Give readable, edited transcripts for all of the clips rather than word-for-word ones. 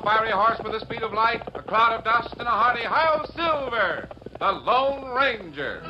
fiery horse with the speed of light, a cloud of dust, and a hearty "Hi-Yo Silver," the Lone Ranger.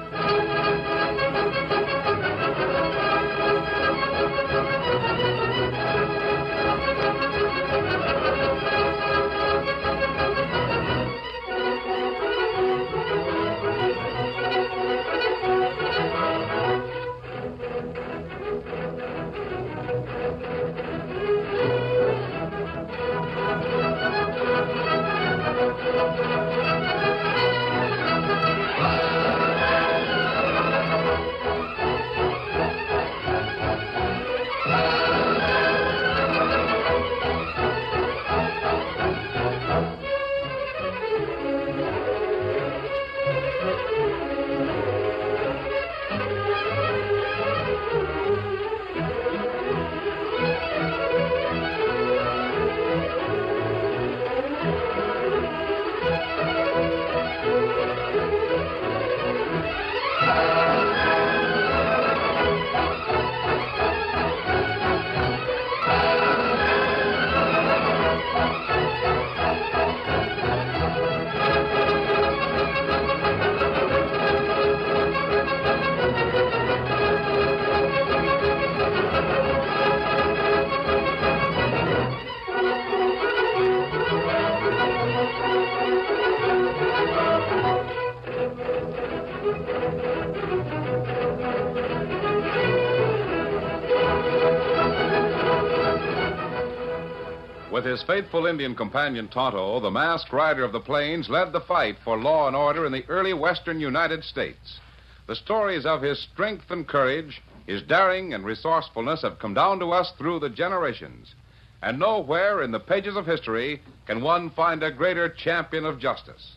With his faithful Indian companion Tonto, the masked rider of the plains led the fight for law and order in the early western United States. The stories of his strength and courage, his daring and resourcefulness have come down to us through the generations. And nowhere in the pages of history can one find a greater champion of justice.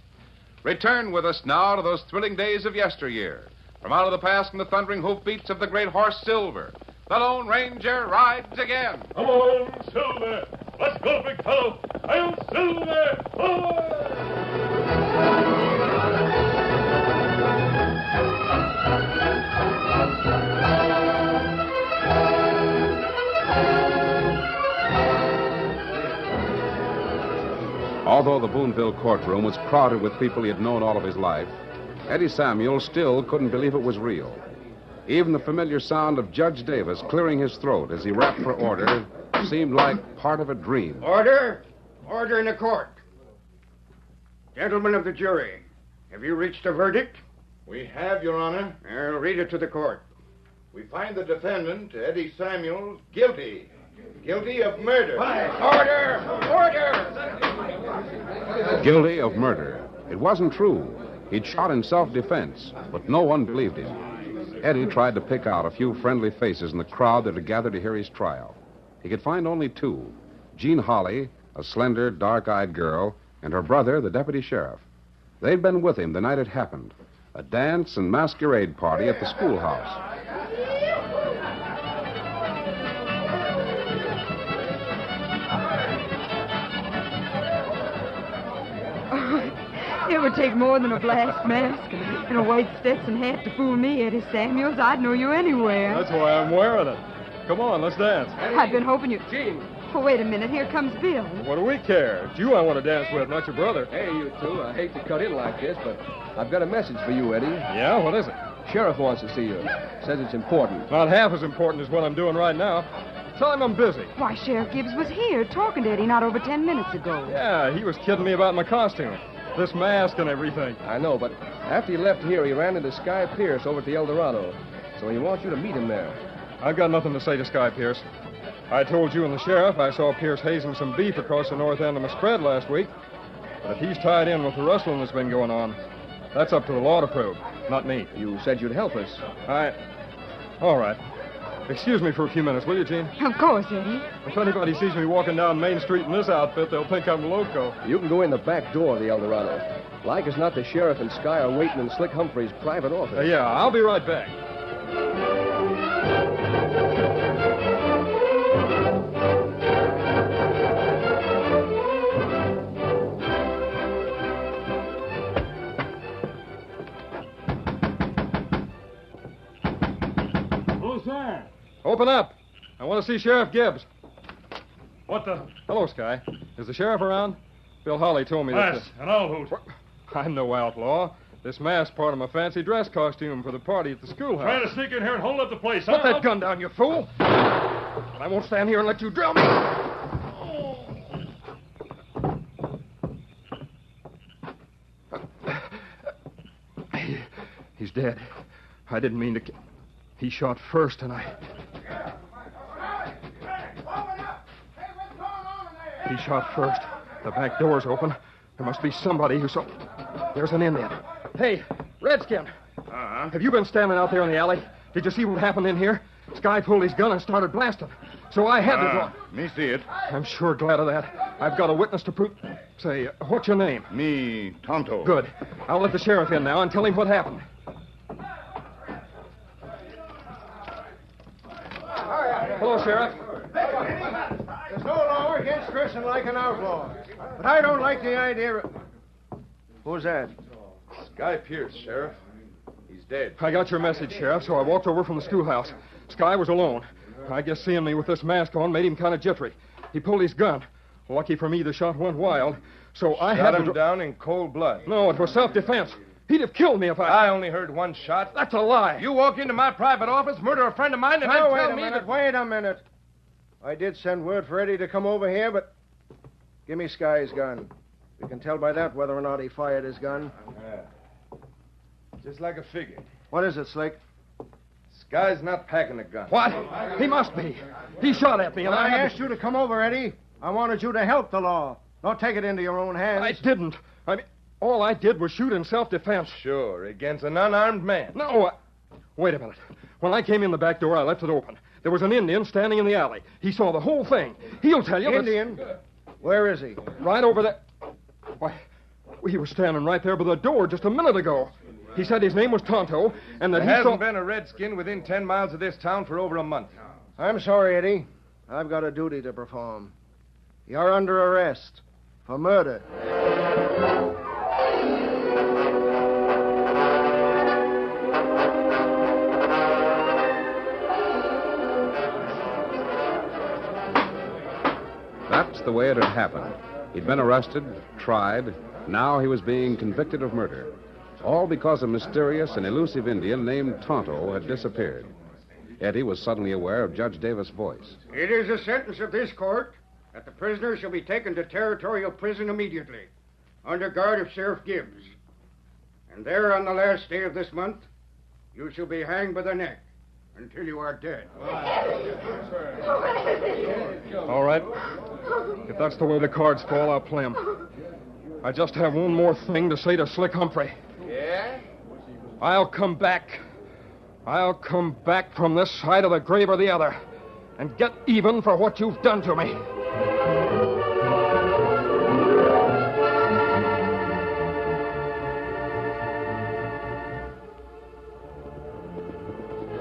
Return with us now to those thrilling days of yesteryear. From out of the past and the thundering hoofbeats of the great horse Silver, the Lone Ranger rides again. Come on, Silver! Let's go, big fellow! I'm Silver! Although the Boonville courtroom was crowded with people he had known all of his life, Eddie Samuel still couldn't believe it was real. Even the familiar sound of Judge Davis clearing his throat as he rapped for order seemed like part of a dream. Order! Order in the court. Gentlemen of the jury, have you reached a verdict? We have, Your Honor. I'll read it to the court. We find the defendant, Eddie Samuels, guilty. Guilty of murder. Order! Order! Guilty of murder. It wasn't true. He'd shot in self-defense, but no one believed him. Eddie tried to pick out a few friendly faces in the crowd that had gathered to hear his trial. He could find only two. Jean Holly, a slender, dark-eyed girl, and her brother, the deputy sheriff. They'd been with him the night it happened. A dance and masquerade party at the schoolhouse. It would take more than a blast mask and a white Stetson hat to fool me, Eddie Samuels. I'd know you anywhere. That's why I'm wearing it. Come on, let's dance. I've been hoping you... Gene. Oh, wait a minute. Here comes Bill. What do we care? It's you I want to dance with, not your brother. Hey, you two. I hate to cut in like this, but I've got a message for you, Eddie. Yeah? What is it? Sheriff wants to see you. Says it's important. Not half as important as what I'm doing right now. Tell him I'm busy. Why, Sheriff Gibbs was here talking to Eddie not over 10 minutes ago. Yeah, he was kidding me about my costume. This mask and everything. I know, but after he left here, he ran into Sky Pierce over at the El Dorado. So he wants you to meet him there. I've got nothing to say to Sky Pierce. I told you and the sheriff I saw Pierce hazing some beef across the north end of my spread last week. But if he's tied in with the rustling that's been going on, that's up to the law to prove, not me. You said you'd help us. All right. Excuse me for a few minutes, will you, Gene? Of course, Eddie. If anybody sees me walking down Main Street in this outfit, they'll think I'm loco. You can go in the back door of the El Dorado. Like as not, the sheriff and Sky are waiting in Slick Humphrey's private office. Yeah, I'll be right back. Who's there? Open up. I want to see Sheriff Gibbs. What the... Hello, Sky. Is the sheriff around? Bill Holly told me that... Pass, and I'll hoot. I'm no outlaw. This mask's part of my fancy dress costume for the party at the schoolhouse. Try to sneak in here and hold up the place, huh? Put that gun down, you fool! I won't stand here and let you drill me. He's dead. I didn't mean to... He shot first, and I... He shot first. The back door's open. There must be somebody who saw... There's an Indian. Hey, Redskin. Have you been standing out there in the alley? Did you see what happened in here? Sky pulled his gun and started blasting. So I had to draw. Me see it. I'm sure glad of that. I've got a witness to prove... Say, what's your name? Me, Tonto. Good. I'll let the sheriff in now and tell him what happened. Hello, Sheriff. There's no law against dressing like an outlaw. But I don't like the idea of... Who's that? Sky Pierce, Sheriff. He's dead. I got your message, Sheriff, so I walked over from the schoolhouse. Sky was alone. I guess seeing me with this mask on made him kind of jittery. He pulled his gun. Lucky for me, the shot went wild, so I had to... Shot him down in cold blood. No, it was self-defense. He'd have killed me if I only heard one shot. That's a lie. You walk into my private office, murder a friend of mine, and then tell me that... Wait a minute. I did send word for Eddie to come over here, but... Give me Sky's gun. We can tell by that whether or not he fired his gun. Yeah. Just like a figure. What is it, Slick? Sky's not packing a gun. What? He must be. He shot at me, and I I asked you to come over, Eddie. I wanted you to help the law. Not take it into your own hands. I didn't. I mean, all I did was shoot in self-defense. Sure, against an unarmed man. No, wait a minute. When I came in the back door, I left it open. There was an Indian standing in the alley. He saw the whole thing. He'll tell you. Indian? Where is he? Right over there. Why, he was standing right there by the door just a minute ago. He said his name was Tonto, and that There he saw... hasn't been a redskin within 10 miles of this town for over a month. I'm sorry, Eddie. I've got a duty to perform. You're under arrest for murder. That's the way it had happened. He'd been arrested, tried. Now he was being convicted of murder. All because a mysterious and elusive Indian named Tonto had disappeared. Eddie was suddenly aware of Judge Davis' voice. It is the sentence of this court that the prisoner shall be taken to Territorial Prison immediately, under guard of Sheriff Gibbs. And there on the last day of this month, you shall be hanged by the neck until you are dead. All right. If that's the way the cards fall, I'll play 'em. I just have one more thing to say to Slick Humphrey. Yeah? I'll come back. I'll come back from this side of the grave or the other and get even for what you've done to me.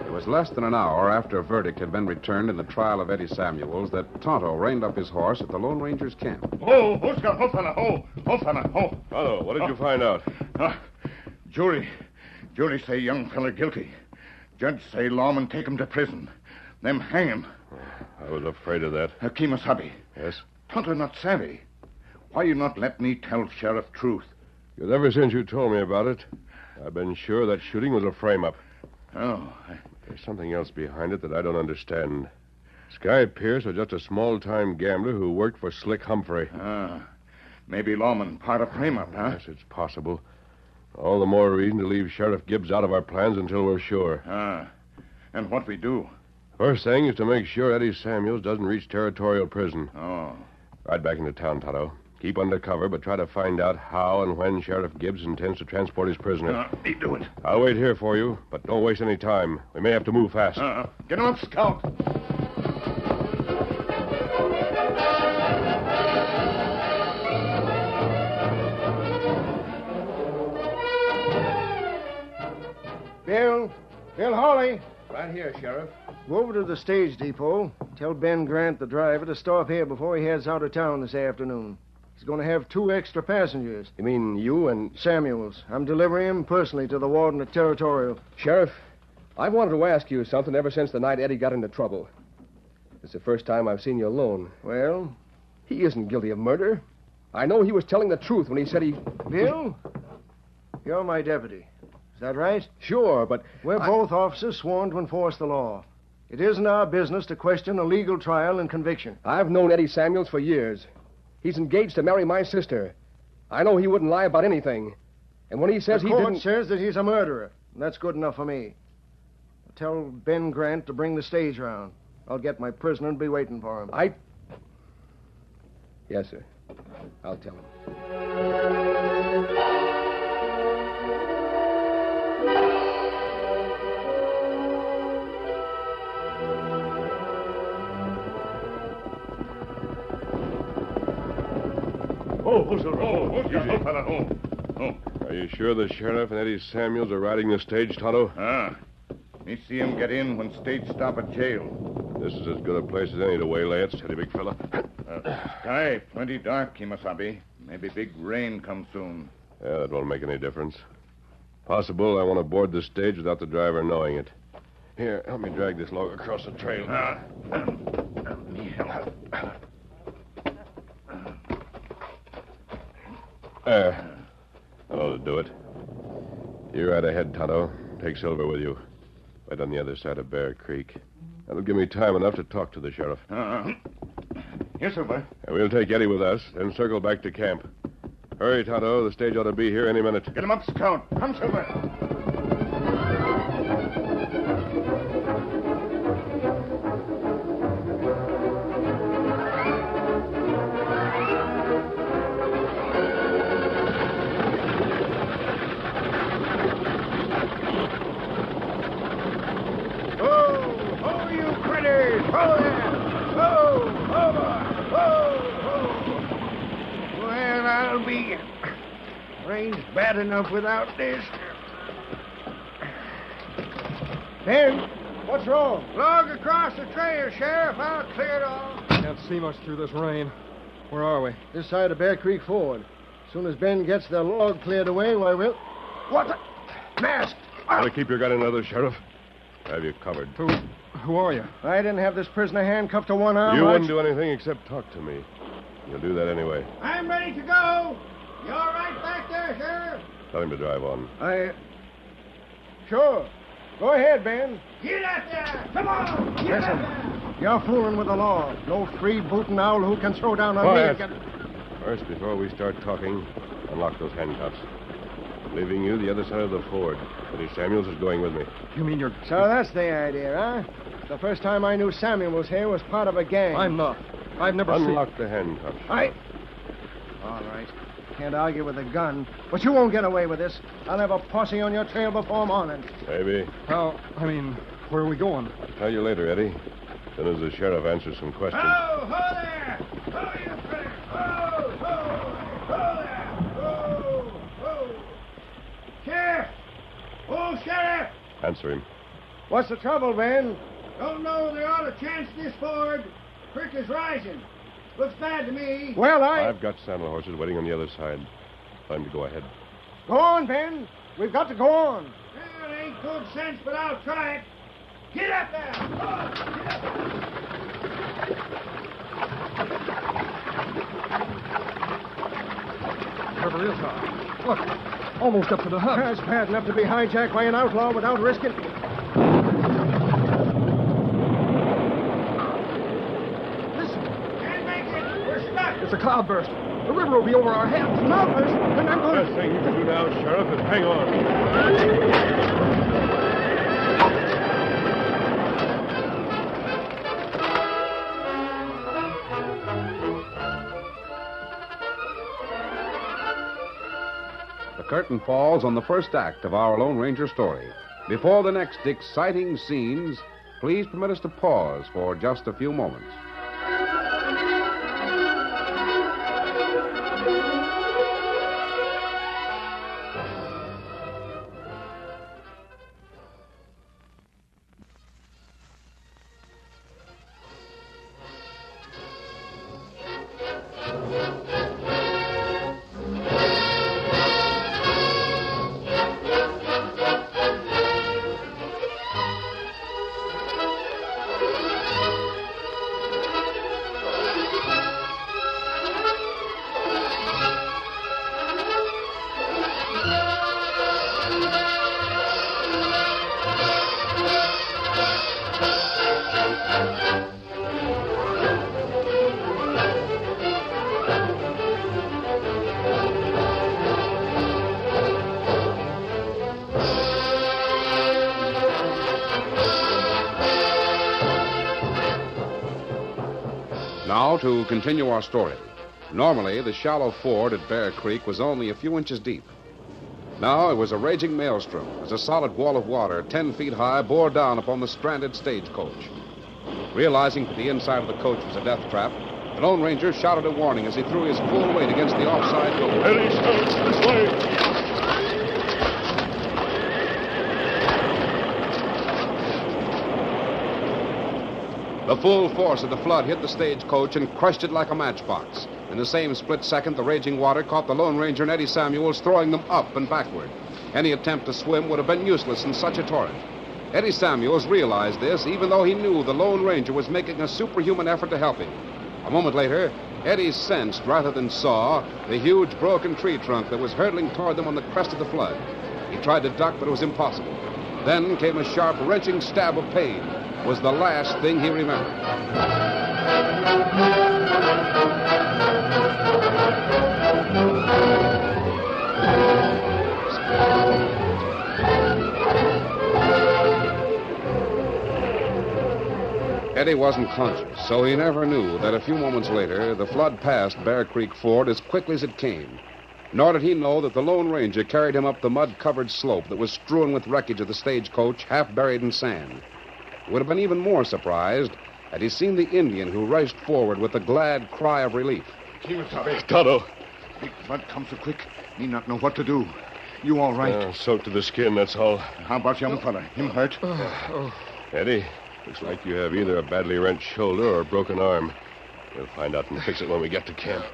It was less than an hour after a verdict had been returned in the trial of Eddie Samuels that Tonto reined up his horse at the Lone Ranger's camp. Oh, fella. Hello, what did you find out? Jury say young fella guilty. Judge say lawman take him to prison. Them hang him. I was afraid of that. Kimasabi. Yes? Tonto not savvy. Why you not let me tell sheriff truth? Because ever since you told me about it, I've been sure that shooting was a frame-up. Oh, There's something else behind it that I don't understand. Sky Pierce was just a small-time gambler who worked for Slick Humphrey. maybe lawman part of frame-up, huh? Yes, it's possible. All the more reason to leave Sheriff Gibbs out of our plans until we're sure. And what we do? First thing is to make sure Eddie Samuels doesn't reach Territorial Prison. Oh. Ride back into town, Tonto. Keep under cover, but try to find out how and when Sheriff Gibbs intends to transport his prisoner. Me do it. I'll wait here for you, but don't waste any time. We may have to move fast. Get him up, Scout. Bill Hawley. Right here, Sheriff. Go over to the stage depot. Tell Ben Grant, the driver, to stop here before he heads out of town this afternoon. He's going to have 2 extra passengers. You mean you and... Samuels. I'm delivering him personally to the warden at Territorial. Sheriff, I've wanted to ask you something ever since the night Eddie got into trouble. It's the first time I've seen you alone. Well? He isn't guilty of murder. I know he was telling the truth when he said he... Bill, you're my deputy. Is that right? Sure, but... We're both officers sworn to enforce the law. It isn't our business to question a legal trial and conviction. I've known Eddie Samuels for years. He's engaged to marry my sister. I know he wouldn't lie about anything. And when he says the court says that he's a murderer. And that's good enough for me. Tell Ben Grant to bring the stage round. I'll get my prisoner and be waiting for him. Yes, sir. I'll tell him. Easy, fella. Are you sure the sheriff and Eddie Samuels are riding the stage, Tonto? Me see him get in when stage stop at jail. This is as good a place as any to waylay it, steady, big fella. Sky plenty dark, Kimasabi. Maybe big rain come soon. Yeah, that won't make any difference. Possible I want to board the stage without the driver knowing it. Here, help me drag this log across the trail. Me help. There. That ought to do it. You're right ahead, Tonto. Take Silver with you. Right on the other side of Bear Creek. That'll give me time enough to talk to the sheriff. Yes, Silver. And we'll take Eddie with us, then circle back to camp. Hurry, Tonto. The stage ought to be here any minute. Get him up, Scout. Come, Silver. Rain's bad enough without this. Ben, what's wrong? Log across the trail, Sheriff. I'll clear it all. Can't see much through this rain. Where are we? This side of Bear Creek Ford. As soon as Ben gets the log cleared away, why, we'll... What the... Mask! Better keep your gun in leather, Sheriff. I have you covered. Who are you? I didn't have this prisoner handcuffed to one arm. You wouldn't do anything except talk to me. You'll do that anyway. I'm ready to go. You all right back there, Sheriff? Tell him to drive on. Sure. Go ahead, Ben. Get out there! Come on! Get out there! You're fooling with the law. No freebooting owl who can throw down on Quiet. me. First, before we start talking, unlock those handcuffs. I'm leaving you the other side of the ford. Eddie Samuels is going with me. You mean you're... So that's the idea, huh? The first time I knew Samuel was here was part of a gang. I'm not. I've never seen... Unlock the handcuffs. All right. Can't argue with a gun. But you won't get away with this. I'll have a posse on your trail before morning. Maybe. Where are we going? I'll tell you later, Eddie. As soon as the sheriff answers some questions. Ho there! Ho, you critter! Ho there! Ho! Sheriff! Oh, Sheriff! Answer him. What's the trouble, Ben? Don't know they ought to chance this ford. Creek is rising. Looks bad to me. Well, I've got saddle horses waiting on the other side. Time to go ahead. Go on, Ben. We've got to go on. Well, it ain't good sense, but I'll try it. Get up there! Oh, get up there! River is high. Look, almost up to the hub. That's bad enough to be hijacked by an outlaw without risking... It's a cloudburst. The river will be over our heads. Cloudburst? And I'm going... Best thing you can do now, Sheriff, is hang on. The curtain falls on the first act of our Lone Ranger story. Before the next exciting scenes, please permit us to pause for just a few moments. Now, to continue our story. Normally, the shallow ford at Bear Creek was only a few inches deep. Now it was a raging maelstrom as a solid wall of water 10 feet high bore down upon the stranded stagecoach. Realizing that the inside of the coach was a death trap, the Lone Ranger shouted a warning as he threw his full weight against the offside door. Eddie Samuels, this way! The full force of the flood hit the stagecoach and crushed it like a matchbox. In the same split second, the raging water caught the Lone Ranger and Eddie Samuels, throwing them up and backward. Any attempt to swim would have been useless in such a torrent. Eddie Samuels realized this, even though he knew the Lone Ranger was making a superhuman effort to help him. A moment later, Eddie sensed, rather than saw, the huge broken tree trunk that was hurtling toward them on the crest of the flood. He tried to duck, but it was impossible. Then came a sharp, wrenching stab of pain. It was the last thing he remembered. Eddie wasn't conscious, so he never knew that a few moments later, the flood passed Bear Creek Ford as quickly as it came. Nor did he know that the Lone Ranger carried him up the mud-covered slope that was strewn with wreckage of the stagecoach, half buried in sand. He would have been even more surprised had he seen the Indian who rushed forward with a glad cry of relief. Tonto. Big flood come so quick, me not know what to do. You all right? Soaked to the skin, that's all. How about young fella? Him hurt? Eddie, looks like you have either a badly wrenched shoulder or a broken arm. We'll find out and fix it when we get to camp.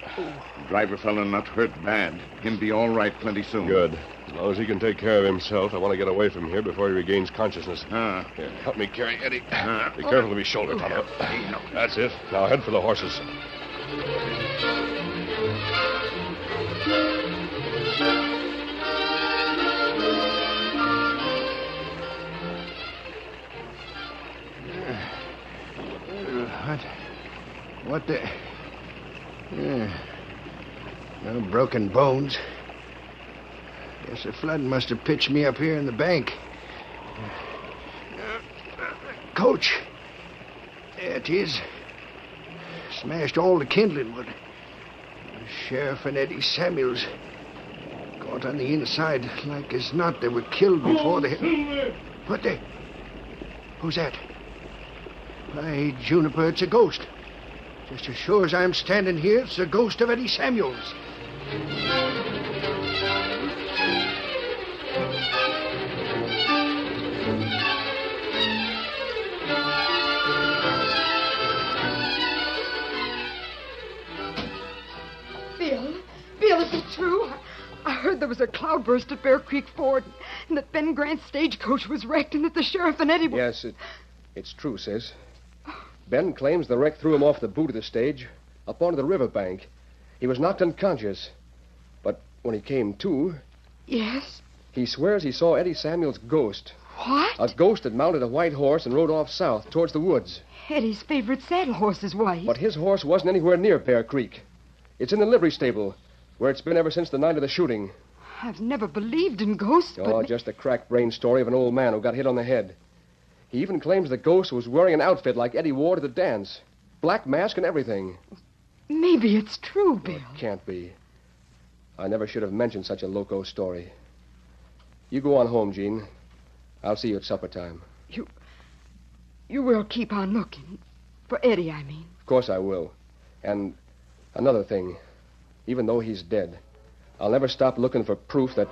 Driver fella not hurt bad. Him be all right plenty soon. Good. As long as he can take care of himself, I want to get away from here before he regains consciousness. Here, help me carry Eddie. Be careful of his shoulder, Tonto. That's it. Now head for the horses. What the... No broken bones. Guess the flood must have pitched me up here in the bank. Coach. There it is. Smashed all the kindling wood. The sheriff and Eddie Samuels caught on the inside like as not they were killed before they... What the... Who's that? By Juniper, it's a ghost. Just as sure as I'm standing here, it's the ghost of Eddie Samuels. Bill, is it true? I heard there was a cloudburst at Bear Creek Ford, and that Ben Grant's stagecoach was wrecked, and that the sheriff and Eddie were... Yes, it's true, sis. Ben claims the wreck threw him off the boot of the stage, up onto the riverbank. He was knocked unconscious. But when he came to... Yes? He swears he saw Eddie Samuels' ghost. What? A ghost had mounted a white horse and rode off south towards the woods. Eddie's favorite saddle horse is white. But his horse wasn't anywhere near Bear Creek. It's in the livery stable, where it's been ever since the night of the shooting. I've never believed in ghosts, Oh, just a crack-brained story of an old man who got hit on the head. He even claims the ghost was wearing an outfit like Eddie wore to the dance. Black mask and everything. Maybe it's true, Bill. It can't be. I never should have mentioned such a loco story. You go on home, Jean. I'll see you at supper time. You will keep on looking. For Eddie, I mean. Of course I will. And another thing. Even though he's dead, I'll never stop looking for proof that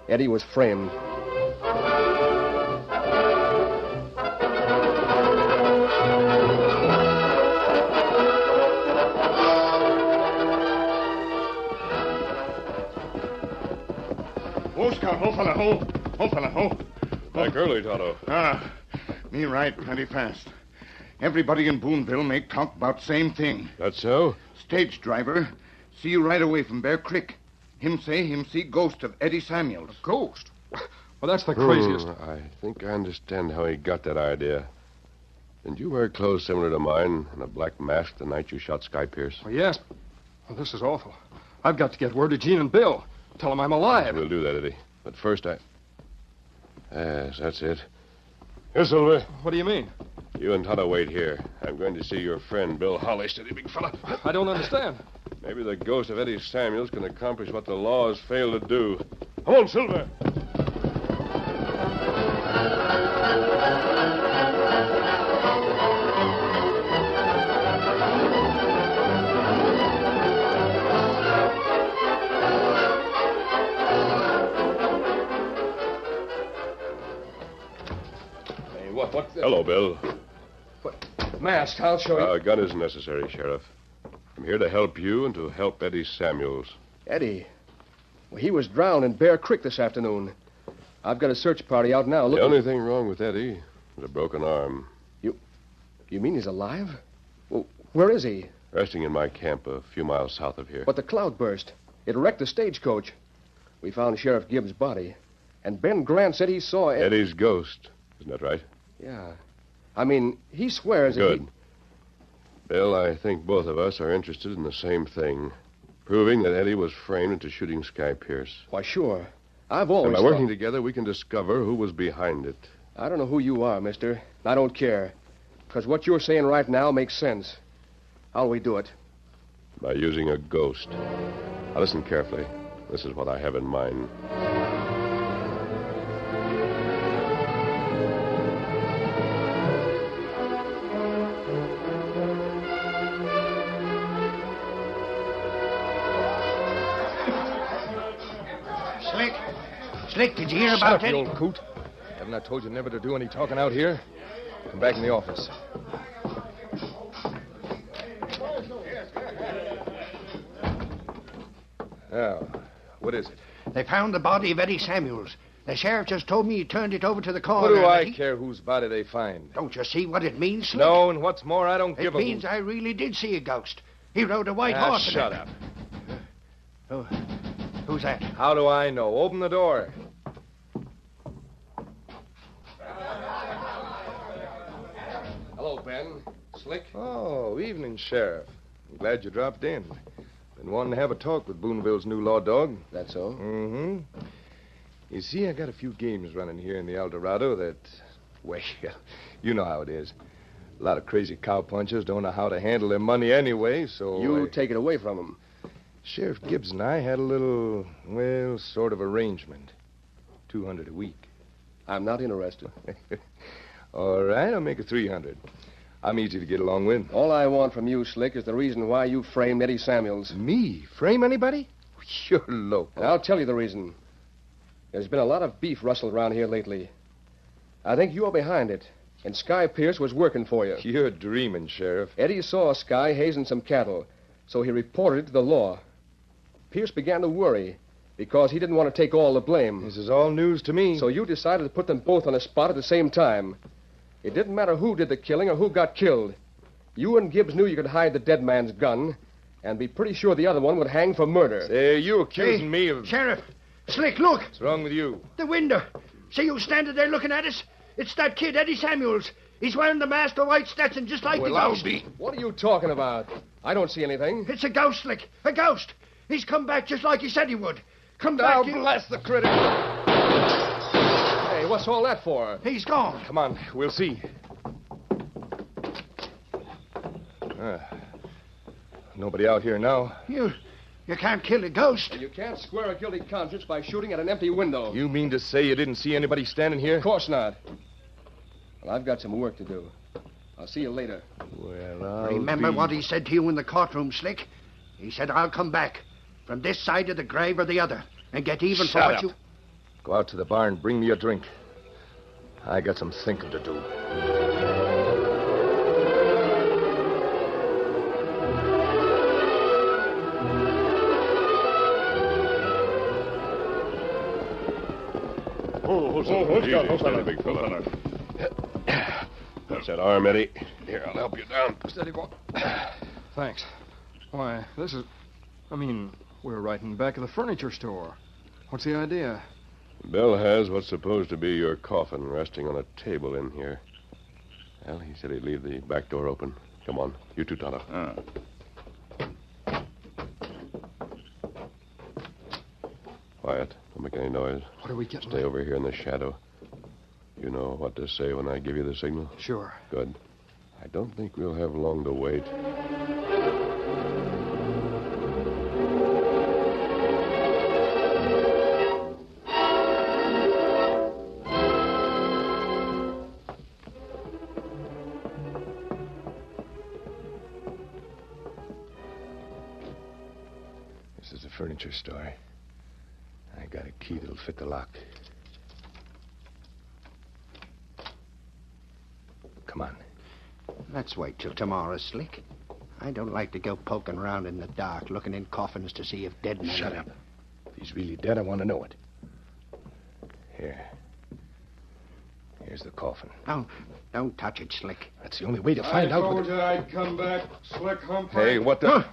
Eddie was framed. Oh, Scout, ho, fella, ho. Ho, fella, ho. Back early, Tonto. Me right plenty fast. Everybody in Boonville make talk about same thing. That's so? Stage driver see you right away from Bear Creek. Him say him see ghost of Eddie Samuels. A ghost? Well, that's the craziest. I think I understand how he got that idea. Didn't you wear clothes similar to mine and a black mask the night you shot Sky Pierce? Well, yes. Well, this is awful. I've got to get word to Gene and Bill. Tell them I'm alive. We'll do that, Eddie. But first Yes, that's it. Here, Silver. What do you mean? You and Tonto wait here. I'm going to see your friend, Bill Holly. Steady, big fella. I don't understand. Maybe the ghost of Eddie Samuels can accomplish what the law has failed to do. Come on, Silver. Hey, what? Hello, Bill. Mask, I'll show you. A gun isn't necessary, Sheriff. I'm here to help you and to help Eddie Samuels. Eddie? Well, he was drowned in Bear Creek this afternoon. I've got a search party out now. The only thing wrong with Eddie is a broken arm. You mean he's alive? Well, where is he? Resting in my camp a few miles south of here. But the cloudburst. It wrecked the stagecoach. We found Sheriff Gibbs' body. And Ben Grant said he saw Eddie's ghost. Isn't that right? Yeah. I mean, he swears Good. Bill, I think both of us are interested in the same thing. Proving that Eddie was framed into shooting Sky Pierce. Why, sure. I've always And by thought... working together, we can discover who was behind it. I don't know who you are, mister. I don't care. Because what you're saying right now makes sense. How'll we do it? By using a ghost. Now listen carefully. This is what I have in mind. Slick, did you hear Shut about up, Eddie? you old coot. Haven't I told you never to do any talking out here? Come back in the office. Now, what is it? They found the body of Eddie Samuels. The sheriff just told me he turned it over to the What coroner. do I care whose body they find? Don't you see what it means, Slick? No, and what's more, I don't give It a... means I really did see a ghost. He rode a white horse. and Shut I- up. Oh, who's that? How do I know? Open the door. Hello, Ben. Slick? Oh, evening, Sheriff. I'm glad you dropped in. Been wanting to have a talk with Boonville's new law dog. That's so? Mm-hmm. You see, I got a few games running here in the El Dorado that, well, you know how it is. A lot of crazy cowpunchers don't know how to handle their money anyway, so... You take it away from him. Sheriff Gibbs and I had a little, well, sort of arrangement. $200 a week. I'm not interested. All right, I'll make it $300. I'm easy to get along with. All I want from you, Slick, is the reason why you framed Eddie Samuels. Me? Frame anybody? You're local. And I'll tell you the reason. There's been a lot of beef rustled around here lately. I think you're behind it, and Sky Pierce was working for you. You're dreaming, Sheriff. Eddie saw Sky hazing some cattle, so he reported it to the law. Pierce began to worry because he didn't want to take all the blame. This is all news to me. So you decided to put them both on a spot at the same time. It didn't matter who did the killing or who got killed. You and Gibbs knew you could hide the dead man's gun and be pretty sure the other one would hang for murder. Say, you accusing me of... Sheriff, Slick, look. What's wrong with you? The window. See you standing there looking at us? It's that kid, Eddie Samuels. He's wearing the mask, the white Stetson, just like the ghost. What are you talking about? I don't see anything. It's a ghost, Slick. A ghost. He's come back just like he said he would. Come back. Bless the critter. Hey, what's all that for? He's gone. Come on, we'll see. Nobody out here now. You can't kill a ghost. You can't square a guilty conscience by shooting at an empty window. You mean to say you didn't see anybody standing here? Of course not. Well, I've got some work to do. I'll see you later. Well, Remember what he said to you in the courtroom, Slick? He said, I'll come back from this side of the grave or the other and get even for what you... Go out to the bar and bring me a drink. I got some thinking to do. Steady, big fella. That's that arm, Eddie. Here, I'll help you down. Steady, boy. Thanks. Why, this is... we're right in back of the furniture store. What's the idea? Bill has what's supposed to be your coffin resting on a table in here. Well, he said he'd leave the back door open. Come on. You too, Tonto. Quiet. Don't make any noise. What are we getting? Stay over here in the shadow. You know what to say when I give you the signal? Sure. Good. I don't think we'll have long to wait. This is a furniture store. I got a key that'll fit the lock. Come on. Let's wait till tomorrow, Slick. I don't like to go poking around in the dark, looking in coffins to see if dead men... Shut up. If he's really dead, I want to know it. Here. Here's the coffin. Don't touch it, Slick. That's the only way to find out I what... told you I'd come back, Slick Humphrey. Hey, what the...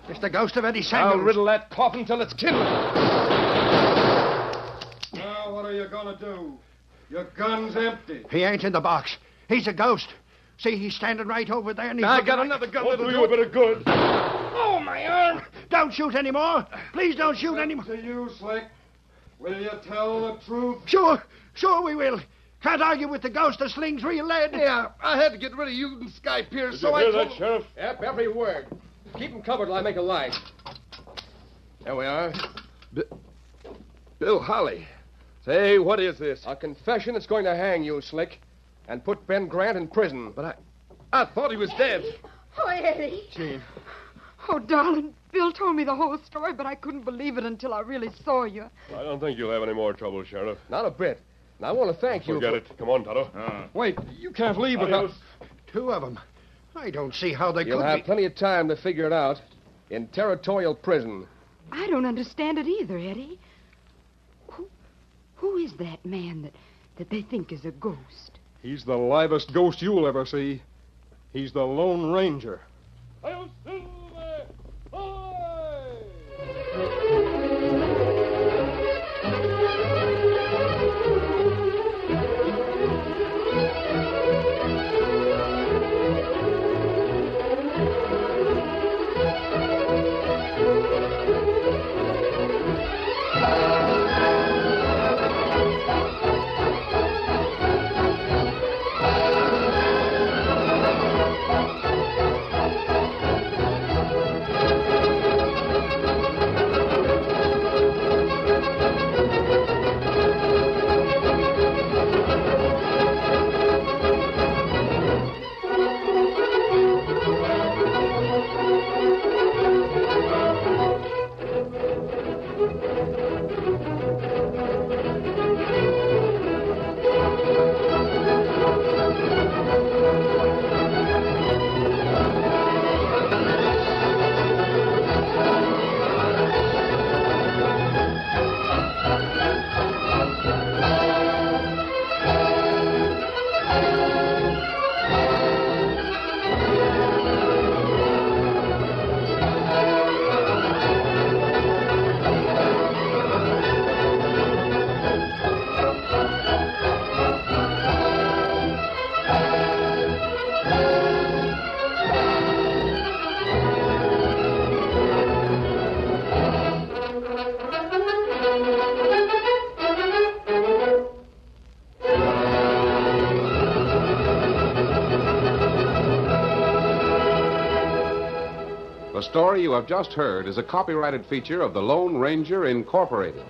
It's the ghost of Eddie Samuels. I'll riddle that coffin till it's kindled. Now, what are you going to do? Your gun's empty. He ain't in the box. He's a ghost. See, he's standing right over there, and he's... I got another gun that'll do a bit of good. Oh, my arm! Don't shoot anymore. Please don't shoot anymore. To you, Slick. Will you tell the truth? Sure we will. Can't argue with the ghost that slings real lead. Yeah, I had to get rid of you and Sky Pierce, Did you hear that, Sheriff? Yep, every word. Keep him covered till I make a line. There we are. Bill Holly. Say, what is this? A confession that's going to hang you, Slick, and put Ben Grant in prison. But I thought he was dead. Oh, Eddie. Gene. Oh, darling, Bill told me the whole story, but I couldn't believe it until I really saw you. I don't think you'll have any more trouble, Sheriff. Not a bit. And I want to thank you. Forget it. Come on, Tonto. Wait, you can't leave without... Two of them. I don't see how they You'll could have be... plenty of time to figure it out. In territorial prison. I don't understand it either, Eddie. Who is that man that they think is a ghost? He's the livest ghost you'll ever see. He's the Lone Ranger. The story you have just heard is a copyrighted feature of the Lone Ranger Incorporated.